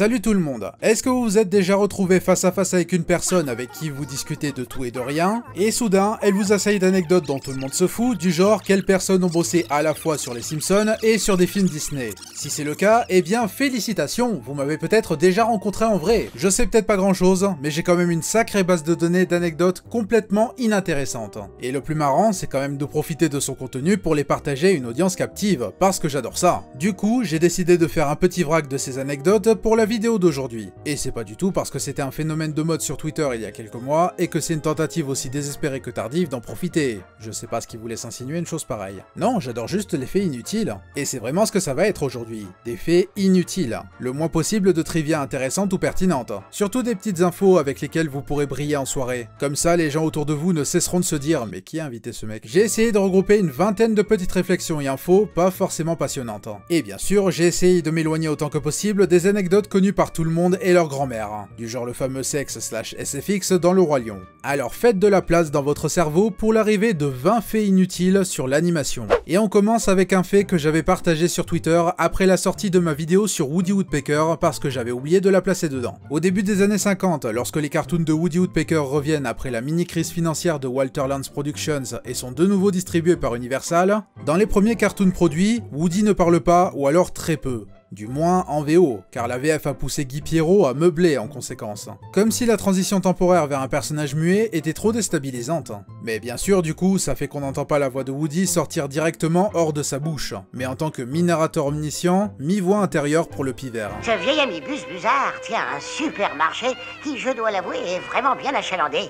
Salut tout le monde. Est-ce que vous vous êtes déjà retrouvé face à face avec une personne avec qui vous discutez de tout et de rien, et soudain, elle vous assaille d'anecdotes dont tout le monde se fout, du genre quelles personnes ont bossé à la fois sur les Simpsons et sur des films Disney? Si c'est le cas, eh bien félicitations, vous m'avez peut-être déjà rencontré en vrai. Je sais peut-être pas grand chose, mais j'ai quand même une sacrée base de données d'anecdotes complètement inintéressantes. Et le plus marrant, c'est quand même de profiter de son contenu pour les partager à une audience captive, parce que j'adore ça. Du coup, j'ai décidé de faire un petit vrac de ces anecdotes pour la vidéo d'aujourd'hui. Et c'est pas du tout parce que c'était un phénomène de mode sur Twitter il y a quelques mois, et que c'est une tentative aussi désespérée que tardive d'en profiter. Je sais pas ce qui vous laisse insinuer une chose pareille. Non, j'adore juste les faits inutiles. Et c'est vraiment ce que ça va être aujourd'hui. Des faits inutiles. Le moins possible de trivia intéressante ou pertinente. Surtout des petites infos avec lesquelles vous pourrez briller en soirée. Comme ça, les gens autour de vous ne cesseront de se dire « Mais qui a invité ce mec ?» J'ai essayé de regrouper une vingtaine de petites réflexions et infos pas forcément passionnantes. Et bien sûr, j'ai essayé de m'éloigner autant que possible des anecdotes connues par tout le monde et leur grand-mère, du genre le fameux sexe/SFX dans Le Roi Lion. Alors faites de la place dans votre cerveau pour l'arrivée de 20 faits inutiles sur l'animation. Et on commence avec un fait que j'avais partagé sur Twitter après la sortie de ma vidéo sur Woody Woodpecker parce que j'avais oublié de la placer dedans. Au début des années 50, lorsque les cartoons de Woody Woodpecker reviennent après la mini-crise financière de Walter Lantz Productions et sont de nouveau distribués par Universal, dans les premiers cartoons produits, Woody ne parle pas ou alors très peu. Du moins en VO, car la VF a poussé Guy Pierrot à meubler en conséquence. Comme si la transition temporaire vers un personnage muet était trop déstabilisante. Mais bien sûr, du coup, ça fait qu'on n'entend pas la voix de Woody sortir directement hors de sa bouche, mais en tant que mi-narrateur omniscient, mi-voix intérieure pour le pivert. Ce vieil ami Buzard tient un supermarché qui, je dois l'avouer, est vraiment bien achalandé.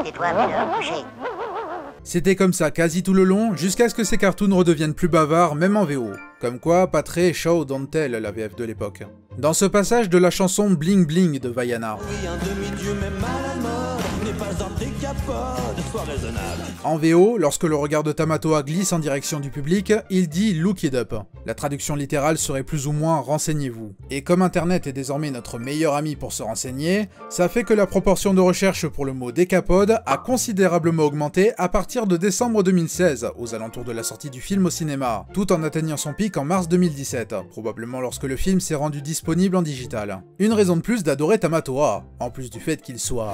Et toi, Miller, couché. C'était comme ça quasi tout le long, jusqu'à ce que ces cartoons redeviennent plus bavards, même en VO. Comme quoi, pas très show don't tell la VF de l'époque. Dans ce passage de la chanson Bling Bling de Vaiana. Oui, un demi-dieu même à la mort n'est pas handicapable, sois raisonnable. En VO, lorsque le regard de Tamatoa glisse en direction du public, il dit Look it up. La traduction littérale serait plus ou moins renseignez-vous. Et comme internet est désormais notre meilleur ami pour se renseigner, ça fait que la proportion de recherche pour le mot décapode a considérablement augmenté à partir de décembre 2016, aux alentours de la sortie du film au cinéma, tout en atteignant son pic en mars 2017, probablement lorsque le film s'est rendu disponible en digital. Une raison de plus d'adorer Tamatoa, en plus du fait qu'il soit...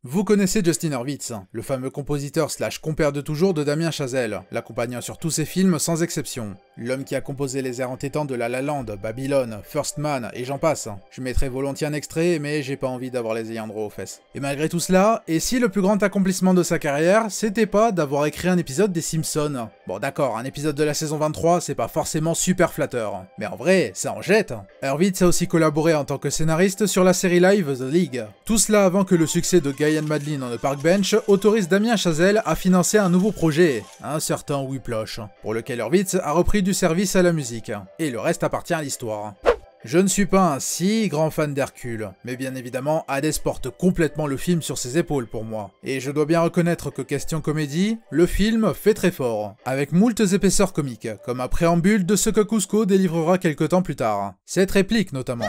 Vous connaissez Justin Hurwitz, le fameux compositeur slash compère de toujours de Damien Chazelle, l'accompagnant sur tous ses films sans exception. L'homme qui a composé les airs entêtants de La La Land, Babylone, First Man, et j'en passe. Je mettrai volontiers un extrait, mais j'ai pas envie d'avoir les ayants droit aux fesses. Et malgré tout cela, et si le plus grand accomplissement de sa carrière, c'était pas d'avoir écrit un épisode des Simpsons? Bon d'accord, un épisode de la saison 23, c'est pas forcément super flatteur. Mais en vrai, ça en jette. Hurwitz a aussi collaboré en tant que scénariste sur la série live The League. Tout cela avant que le succès de Guy and Madeline on the Park Bench autorise Damien Chazelle à financer un nouveau projet, un certain Whiplash, pour lequel Hurwitz a repris du service à la musique. Et le reste appartient à l'histoire. Je ne suis pas un si grand fan d'Hercule, mais bien évidemment, Hades porte complètement le film sur ses épaules pour moi. Et je dois bien reconnaître que question comédie, le film fait très fort, avec moultes épaisseurs comiques, comme un préambule de ce que Cusco délivrera quelque temps plus tard. Cette réplique notamment.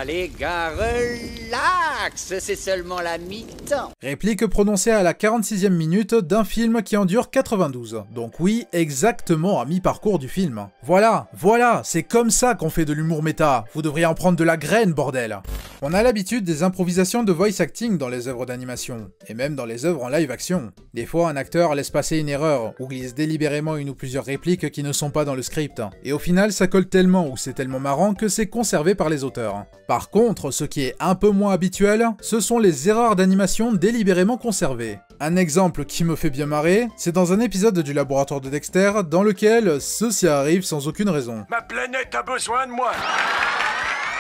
Les gars, relax, c'est seulement la mi-temps. Réplique prononcée à la 46e minute d'un film qui en dure 92. Donc oui, exactement à mi-parcours du film. Voilà, c'est comme ça qu'on fait de l'humour méta. Vous devriez en prendre de la graine, bordel. On a l'habitude des improvisations de voice acting dans les œuvres d'animation, et même dans les œuvres en live action. Des fois, un acteur laisse passer une erreur, ou glisse délibérément une ou plusieurs répliques qui ne sont pas dans le script, et au final ça colle tellement ou c'est tellement marrant que c'est conservé par les auteurs. Par contre, ce qui est un peu moins habituel, ce sont les erreurs d'animation délibérément conservées. Un exemple qui me fait bien marrer, c'est dans un épisode du laboratoire de Dexter, dans lequel ceci arrive sans aucune raison. Ma planète a besoin de moi.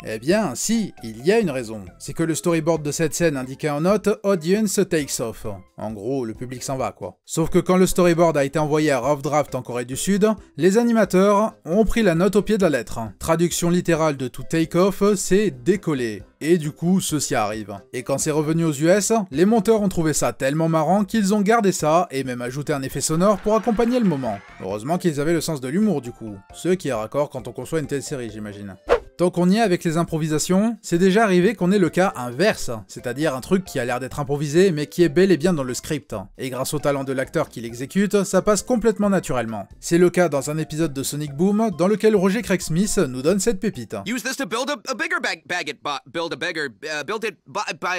Eh bien, si, il y a une raison. C'est que le storyboard de cette scène indiquait en note « Audience takes off ». En gros, le public s'en va, quoi. Sauf que quand le storyboard a été envoyé à Rough Draft en Corée du Sud, les animateurs ont pris la note au pied de la lettre. Traduction littérale de « to take off », c'est « décoller ». Et du coup, ceci arrive. Et quand c'est revenu aux US, les monteurs ont trouvé ça tellement marrant qu'ils ont gardé ça, et même ajouté un effet sonore pour accompagner le moment. Heureusement qu'ils avaient le sens de l'humour du coup. Ce qui est raccord quand on conçoit une telle série, j'imagine. Tant qu'on y est avec les improvisations, c'est déjà arrivé qu'on ait le cas inverse, c'est-à-dire un truc qui a l'air d'être improvisé mais qui est bel et bien dans le script. Et grâce au talent de l'acteur qui l'exécute, ça passe complètement naturellement. C'est le cas dans un épisode de Sonic Boom, dans lequel Roger Craig Smith nous donne cette pépite. Use this to build a bigger buy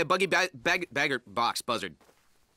a bagger box buzzard.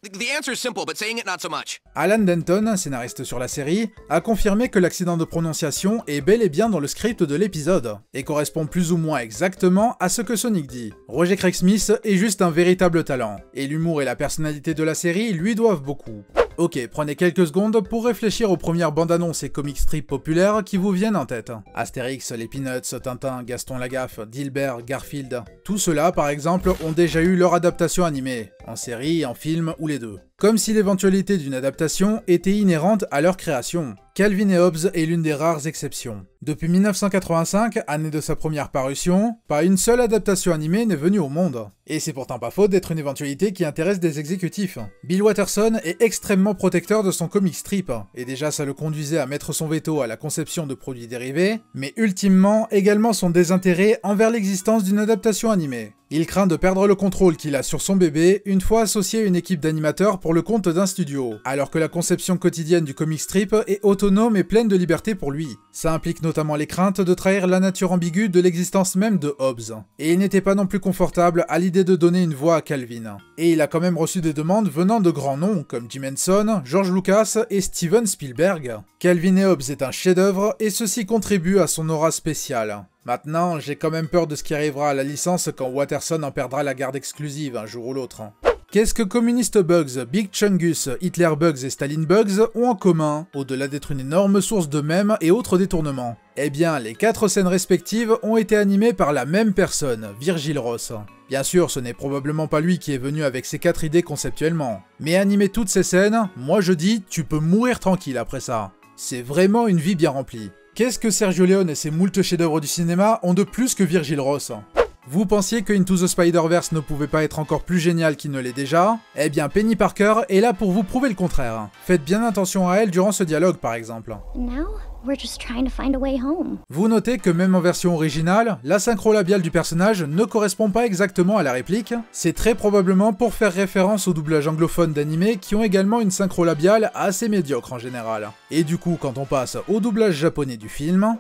The answer is simple, but saying it not so much. Alan Denton, scénariste sur la série, a confirmé que l'accident de prononciation est bel et bien dans le script de l'épisode, et correspond plus ou moins exactement à ce que Sonic dit. Roger Craig Smith est juste un véritable talent, et l'humour et la personnalité de la série lui doivent beaucoup. Ok, prenez quelques secondes pour réfléchir aux premières bandes annonces et comic strips populaires qui vous viennent en tête. Astérix, les Peanuts, Tintin, Gaston Lagaffe, Dilbert, Garfield. Tout cela, par exemple, ont déjà eu leur adaptation animée, en série, en film ou les deux. Comme si l'éventualité d'une adaptation était inhérente à leur création. Calvin et Hobbes est l'une des rares exceptions. Depuis 1985, année de sa première parution, pas une seule adaptation animée n'est venue au monde. Et c'est pourtant pas faute d'être une éventualité qui intéresse des exécutifs. Bill Watterson est extrêmement protecteur de son comic strip, et déjà ça le conduisait à mettre son veto à la conception de produits dérivés, mais ultimement également son désintérêt envers l'existence d'une adaptation animée. Il craint de perdre le contrôle qu'il a sur son bébé une fois associé à une équipe d'animateurs pour le compte d'un studio, alors que la conception quotidienne du comic strip est autonome et pleine de liberté pour lui. Ça implique notamment les craintes de trahir la nature ambiguë de l'existence même de Hobbes. Et il n'était pas non plus confortable à l'idée de donner une voix à Calvin. Et il a quand même reçu des demandes venant de grands noms comme Jim Henson, George Lucas et Steven Spielberg. Calvin et Hobbes est un chef-d'œuvre et ceci contribue à son aura spéciale. Maintenant, j'ai quand même peur de ce qui arrivera à la licence quand Watterson en perdra la garde exclusive un jour ou l'autre. Qu'est-ce que Communist Bugs, Big Chungus, Hitler Bugs et Staline Bugs ont en commun, au-delà d'être une énorme source de mèmes et autres détournements? Eh bien, les 4 scènes respectives ont été animées par la même personne, Virgil Ross. Bien sûr, ce n'est probablement pas lui qui est venu avec ces 4 idées conceptuellement. Mais animer toutes ces scènes, moi je dis, tu peux mourir tranquille après ça. C'est vraiment une vie bien remplie. Qu'est-ce que Sergio Leone et ses moultes chefs-d'œuvre du cinéma ont de plus que Virgil Ross? Vous pensiez que Into the Spider-Verse ne pouvait pas être encore plus génial qu'il ne l'est déjà? Eh bien Penny Parker est là pour vous prouver le contraire. Faites bien attention à elle durant ce dialogue par exemple. Vous notez que même en version originale, la synchro labiale du personnage ne correspond pas exactement à la réplique. C'est très probablement pour faire référence au doublage anglophone d'animés qui ont également une synchro labiale assez médiocre en général. Et du coup, quand on passe au doublage japonais du film...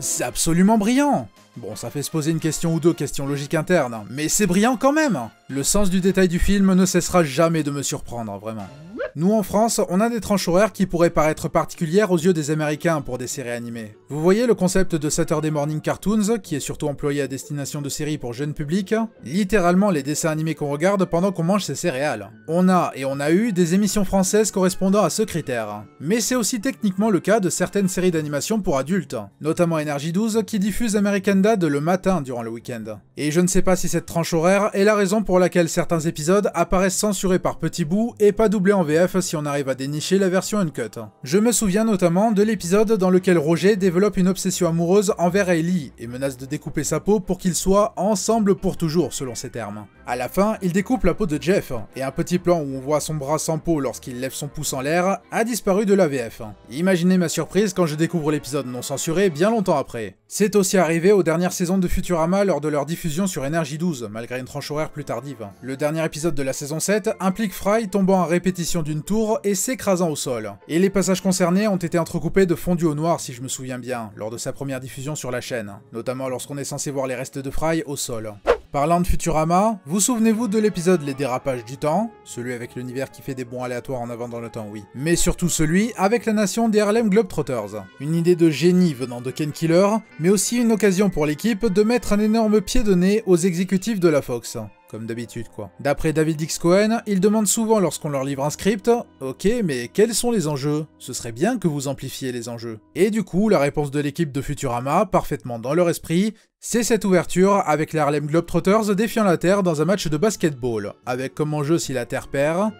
C'est absolument brillant! Bon, ça fait se poser une question ou deux questions logiques internes, mais c'est brillant quand même! Le sens du détail du film ne cessera jamais de me surprendre, vraiment. Nous en France, on a des tranches horaires qui pourraient paraître particulières aux yeux des Américains pour des séries animées. Vous voyez le concept de Saturday Morning Cartoons, qui est surtout employé à destination de séries pour jeunes publics, littéralement les dessins animés qu'on regarde pendant qu'on mange ses céréales. On a eu des émissions françaises correspondant à ce critère. Mais c'est aussi techniquement le cas de certaines séries d'animation pour adultes, notamment Energy 12 qui diffuse American Dad le matin durant le week-end. Et je ne sais pas si cette tranche horaire est la raison pour laquelle certains épisodes apparaissent censurés par petits bouts et pas doublés en VF si on arrive à dénicher la version uncut. Je me souviens notamment de l'épisode dans lequel Roger développe une obsession amoureuse envers Hailey et menace de découper sa peau pour qu'ils soient ensemble pour toujours selon ses termes. À la fin, il découpe la peau de Jeff, et un petit plan où on voit son bras sans peau lorsqu'il lève son pouce en l'air a disparu de la VF. Imaginez ma surprise quand je découvre l'épisode non censuré bien longtemps après. C'est aussi arrivé aux dernières saisons de Futurama lors de leur diffusion sur Energy 12, malgré une tranche horaire plus tardive. Le dernier épisode de la saison 7 implique Fry tombant en répétition d'une tour et s'écrasant au sol. Et les passages concernés ont été entrecoupés de fondu au noir si je me souviens bien, lors de sa première diffusion sur la chaîne, notamment lorsqu'on est censé voir les restes de Fry au sol. Parlant de Futurama, vous souvenez-vous de l'épisode Les dérapages du temps? Celui avec l'univers qui fait des bonds aléatoires en avant dans le temps, oui. Mais surtout celui avec la nation des Harlem Globetrotters. Une idée de génie venant de Ken Killer, mais aussi une occasion pour l'équipe de mettre un énorme pied de nez aux exécutifs de la Fox. Comme d'habitude quoi. D'après David X. Cohen, ils demandent souvent lorsqu'on leur livre un script « Ok, mais quels sont les enjeux? Ce serait bien que vous amplifiez les enjeux. » Et du coup, la réponse de l'équipe de Futurama, parfaitement dans leur esprit, c'est cette ouverture avec les Harlem Globetrotters défiant la Terre dans un match de basketball, avec comme enjeu si la Terre perd...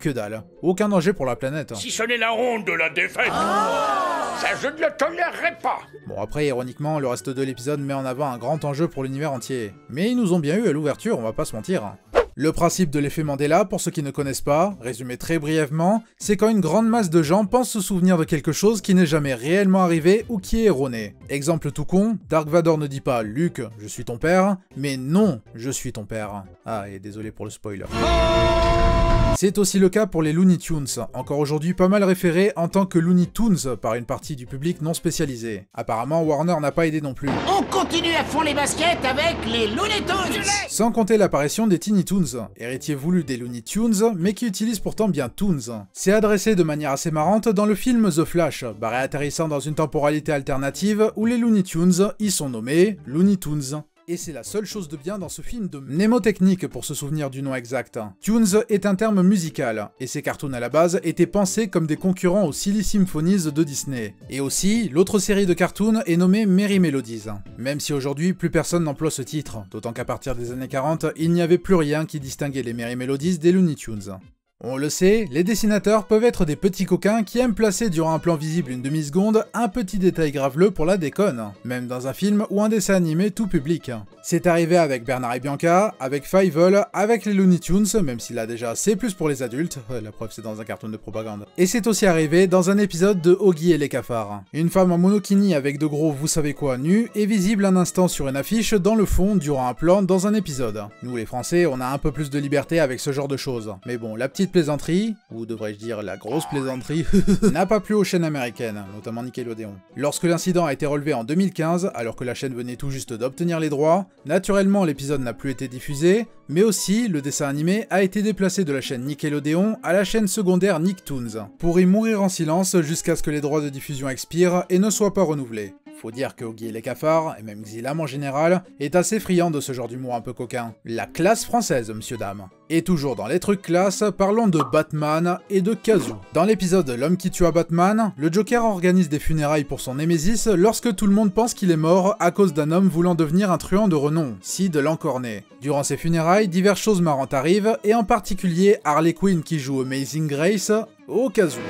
que dalle. Aucun danger pour la planète. Si ce n'est la honte de la défaite, ça je ne le tolérerai pas. Bon après, ironiquement, le reste de l'épisode met en avant un grand enjeu pour l'univers entier. Mais ils nous ont bien eu à l'ouverture, on va pas se mentir. Le principe de l'effet Mandela, pour ceux qui ne connaissent pas, résumé très brièvement, c'est quand une grande masse de gens pensent se souvenir de quelque chose qui n'est jamais réellement arrivé ou qui est erroné. Exemple tout con, Dark Vador ne dit pas « Luke, je suis ton père », mais « Non, je suis ton père ». Ah, et désolé pour le spoiler. C'est aussi le cas pour les Looney Tunes, encore aujourd'hui pas mal référés en tant que Looney Tunes par une partie du public non spécialisé. Apparemment, Warner n'a pas aidé non plus. On continue à fond les baskets avec les Looney Tunes. Sans compter l'apparition des Teeny Toons, héritier voulu des Looney Tunes, mais qui utilise pourtant bien Toons. C'est adressé de manière assez marrante dans le film The Flash, barré atterrissant dans une temporalité alternative où les Looney Tunes y sont nommés Looney Tunes. Et c'est la seule chose de bien dans ce film de mnémotechnique pour se souvenir du nom exact. Tunes est un terme musical, et ces cartoons à la base étaient pensés comme des concurrents aux Silly Symphonies de Disney. Et aussi, l'autre série de cartoons est nommée Merry Melodies. Même si aujourd'hui plus personne n'emploie ce titre, d'autant qu'à partir des années 40, il n'y avait plus rien qui distinguait les Merry Melodies des Looney Tunes. On le sait, les dessinateurs peuvent être des petits coquins qui aiment placer durant un plan visible une demi-seconde un petit détail graveleux pour la déconne, même dans un film ou un dessin animé tout public. C'est arrivé avec Bernard et Bianca, avec Fievel, avec les Looney Tunes, même si là déjà c'est plus pour les adultes, la preuve c'est dans un cartoon de propagande. Et c'est aussi arrivé dans un épisode de Oggy et les cafards. Une femme en monokini avec de gros vous savez quoi nus est visible un instant sur une affiche dans le fond durant un plan dans un épisode. Nous les Français, on a un peu plus de liberté avec ce genre de choses, mais bon, la petite plaisanterie, ou devrais-je dire la grosse plaisanterie, n'a pas plu aux chaînes américaines, notamment Nickelodeon. Lorsque l'incident a été relevé en 2015, alors que la chaîne venait tout juste d'obtenir les droits, naturellement l'épisode n'a plus été diffusé, mais aussi le dessin animé a été déplacé de la chaîne Nickelodeon à la chaîne secondaire Nicktoons, pour y mourir en silence jusqu'à ce que les droits de diffusion expirent et ne soient pas renouvelés. Faut dire que Oggy et les cafards, et même Xilam en général, est assez friand de ce genre d'humour un peu coquin. La classe française, monsieur dame. Et toujours dans les trucs classe, parlons de Batman et de Kazoo. Dans l'épisode L'homme qui tua Batman, le Joker organise des funérailles pour son némésis lorsque tout le monde pense qu'il est mort à cause d'un homme voulant devenir un truand de renom, Sid l'Encorné. Durant ces funérailles, diverses choses marrantes arrivent, et en particulier Harley Quinn qui joue Amazing Grace au Kazoo.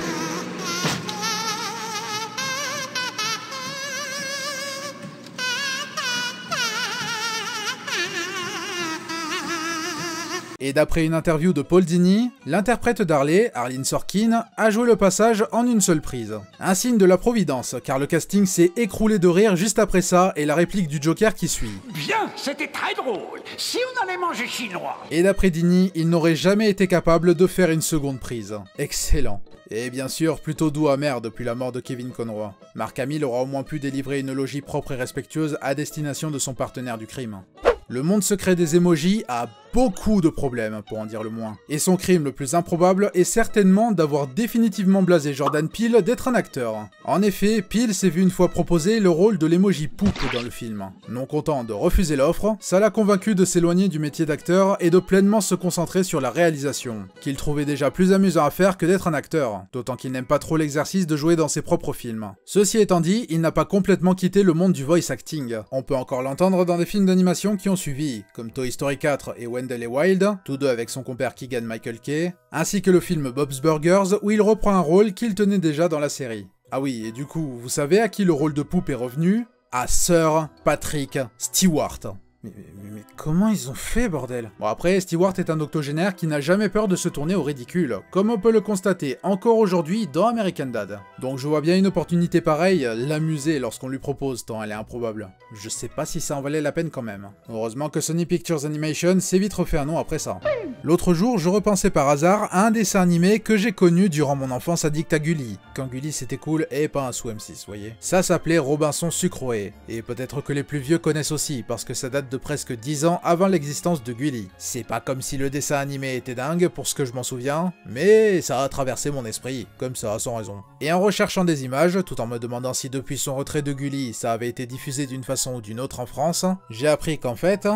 Et d'après une interview de Paul Dini, l'interprète d'Harley, Arlene Sorkin, a joué le passage en une seule prise. Un signe de la providence, car le casting s'est écroulé de rire juste après ça et la réplique du Joker qui suit. Bien, c'était très drôle. Si on allait manger chinois. Et d'après Dini, il n'aurait jamais été capable de faire une seconde prise. Excellent. Et bien sûr, plutôt doux amer depuis la mort de Kevin Conroy. Mark Hamill aura au moins pu délivrer une élogie propre et respectueuse à destination de son partenaire du crime. Le monde secret des emojis a beaucoup de problèmes, pour en dire le moins. Et son crime le plus improbable est certainement d'avoir définitivement blasé Jordan Peele d'être un acteur. En effet, Peele s'est vu une fois proposer le rôle de l'emoji poupe dans le film. Non content de refuser l'offre, ça l'a convaincu de s'éloigner du métier d'acteur et de pleinement se concentrer sur la réalisation, qu'il trouvait déjà plus amusant à faire que d'être un acteur, d'autant qu'il n'aime pas trop l'exercice de jouer dans ses propres films. Ceci étant dit, il n'a pas complètement quitté le monde du voice acting. On peut encore l'entendre dans des films d'animation qui ont suivi, comme Toy Story 4 et Wendell et Wild, tous deux avec son compère Keegan-Michael Kay, ainsi que le film Bob's Burgers où il reprend un rôle qu'il tenait déjà dans la série. Ah oui, et du coup, vous savez à qui le rôle de poupe est revenu? À Sir Patrick Stewart. Mais comment ils ont fait, bordel? Bon après, Stewart est un octogénaire qui n'a jamais peur de se tourner au ridicule, comme on peut le constater encore aujourd'hui dans American Dad. Donc je vois bien une opportunité pareille l'amuser lorsqu'on lui propose, tant elle est improbable. Je sais pas si ça en valait la peine quand même. Heureusement que Sony Pictures Animation s'est vite refait un nom après ça. L'autre jour, je repensais par hasard à un dessin animé que j'ai connu durant mon enfance addict à Gulli. Quand Gulli c'était cool et pas un sous M6, voyez. Ça s'appelait Robinson Sucroé, et peut-être que les plus vieux connaissent aussi, parce que ça date de presque 10 ans avant l'existence de Gulli. C'est pas comme si le dessin animé était dingue pour ce que je m'en souviens, mais ça a traversé mon esprit, comme ça, sans raison. Et en recherchant des images, tout en me demandant si depuis son retrait de Gulli, ça avait été diffusé d'une façon ou d'une autre en France, j'ai appris qu'en fait,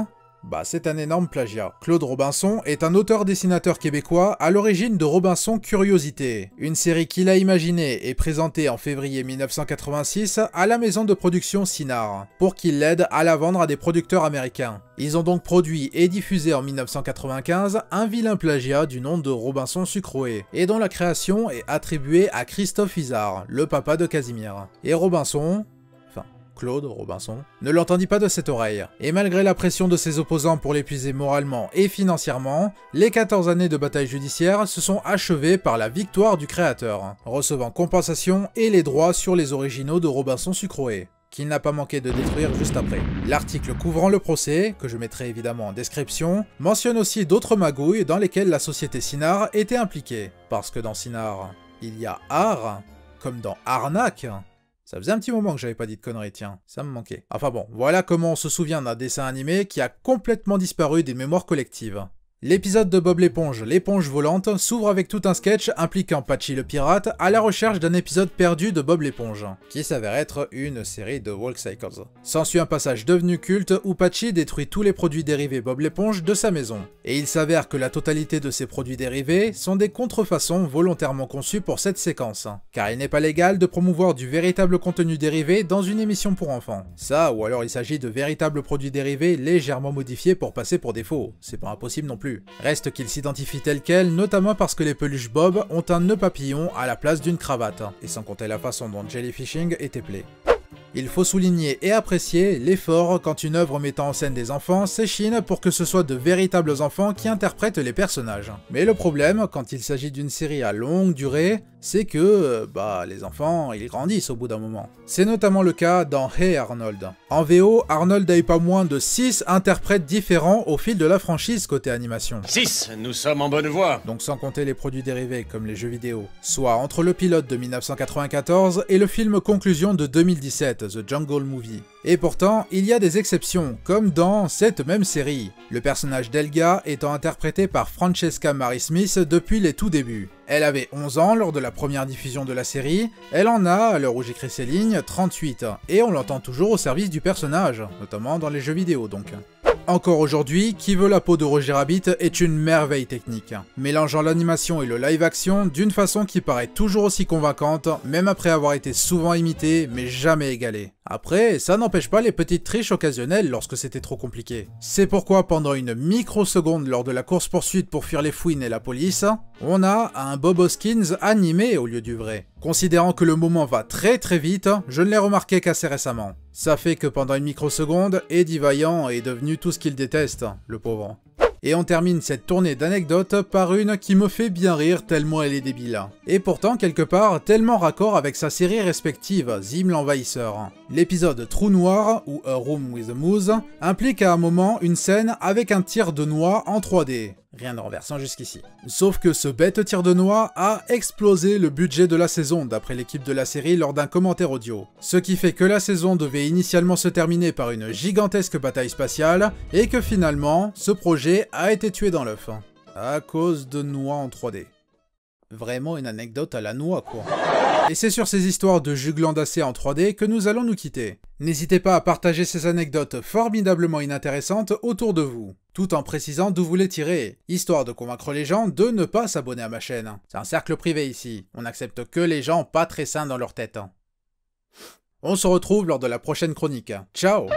c'est un énorme plagiat. Claude Robinson est un auteur-dessinateur québécois à l'origine de Robinson Curiosité, une série qu'il a imaginée et présentée en février 1986 à la maison de production Cinar, pour qu'il l'aide à la vendre à des producteurs américains. Ils ont donc produit et diffusé en 1995 un vilain plagiat du nom de Robinson Sucroé, et dont la création est attribuée à Christophe Izard, le papa de Casimir. Et Robinson... Claude Robinson, ne l'entendit pas de cette oreille. Et malgré la pression de ses opposants pour l'épuiser moralement et financièrement, les 14 années de bataille judiciaire se sont achevées par la victoire du créateur, recevant compensation et les droits sur les originaux de Robinson Sucroé, qu'il n'a pas manqué de détruire juste après. L'article couvrant le procès, que je mettrai évidemment en description, mentionne aussi d'autres magouilles dans lesquelles la société Sinard était impliquée. Parce que dans Sinard, il y a art, comme dans arnaque. Ça faisait un petit moment que j'avais pas dit de conneries, tiens, ça me manquait. Enfin bon, voilà comment on se souvient d'un dessin animé qui a complètement disparu des mémoires collectives. L'épisode de Bob l'éponge, l'éponge volante, s'ouvre avec tout un sketch impliquant Patchy le pirate à la recherche d'un épisode perdu de Bob l'éponge, qui s'avère être une série de Walk Cycles. S'ensuit un passage devenu culte où Patchy détruit tous les produits dérivés Bob l'éponge de sa maison. Et il s'avère que la totalité de ces produits dérivés sont des contrefaçons volontairement conçues pour cette séquence, car il n'est pas légal de promouvoir du véritable contenu dérivé dans une émission pour enfants. Ça, ou alors il s'agit de véritables produits dérivés légèrement modifiés pour passer pour des faux, c'est pas impossible non plus. Reste qu'il s'identifie tel quel, notamment parce que les peluches Bob ont un nœud papillon à la place d'une cravate, et sans compter la façon dont Jellyfishing est éplé. Il faut souligner et apprécier l'effort quand une œuvre mettant en scène des enfants s'échine pour que ce soit de véritables enfants qui interprètent les personnages. Mais le problème, quand il s'agit d'une série à longue durée, c'est que, les enfants, ils grandissent au bout d'un moment. C'est notamment le cas dans Hey Arnold. En VO, Arnold a eu pas moins de 6 interprètes différents au fil de la franchise côté animation. 6, nous sommes en bonne voie. Donc sans compter les produits dérivés comme les jeux vidéo. Soit entre le pilote de 1994 et le film conclusion de 2017, The Jungle Movie. Et pourtant, il y a des exceptions, comme dans cette même série, le personnage d'Helga étant interprété par Francesca Mary Smith depuis les tout débuts. Elle avait 11 ans lors de la première diffusion de la série, elle en a, à l'heure où j'écris ces lignes, 38, et on l'entend toujours au service du personnage, notamment dans les jeux vidéo donc. Encore aujourd'hui, Qui veut la peau de Roger Rabbit est une merveille technique, mélangeant l'animation et le live-action d'une façon qui paraît toujours aussi convaincante, même après avoir été souvent imitée, mais jamais égalée. Après, ça n'empêche pas les petites triches occasionnelles lorsque c'était trop compliqué. C'est pourquoi pendant une microseconde lors de la course-poursuite pour fuir les fouines et la police, on a un Bob Hoskins animé au lieu du vrai. Considérant que le moment va très vite, je ne l'ai remarqué qu'assez récemment. Ça fait que pendant une microseconde, Eddie Vaillant est devenu tout ce qu'il déteste, le pauvre. Et on termine cette tournée d'anecdotes par une qui me fait bien rire tellement elle est débile. Et pourtant, quelque part, tellement raccord avec sa série respective, Zim l'Envahisseur. L'épisode Trou Noir, ou A Room with a Moose, implique à un moment une scène avec un tir de noix en 3D. Rien de renversant jusqu'ici. Sauf que ce bête tir de noix a explosé le budget de la saison, d'après l'équipe de la série lors d'un commentaire audio. Ce qui fait que la saison devait initialement se terminer par une gigantesque bataille spatiale, et que finalement, ce projet a été tué dans l'œuf. À cause de noix en 3D. Vraiment une anecdote à la noix, quoi. Et c'est sur ces histoires de juglandacées en 3D que nous allons nous quitter. N'hésitez pas à partager ces anecdotes formidablement inintéressantes autour de vous, tout en précisant d'où vous les tirez, histoire de convaincre les gens de ne pas s'abonner à ma chaîne. C'est un cercle privé ici, on n'accepte que les gens pas très sains dans leur tête. On se retrouve lors de la prochaine chronique. Ciao!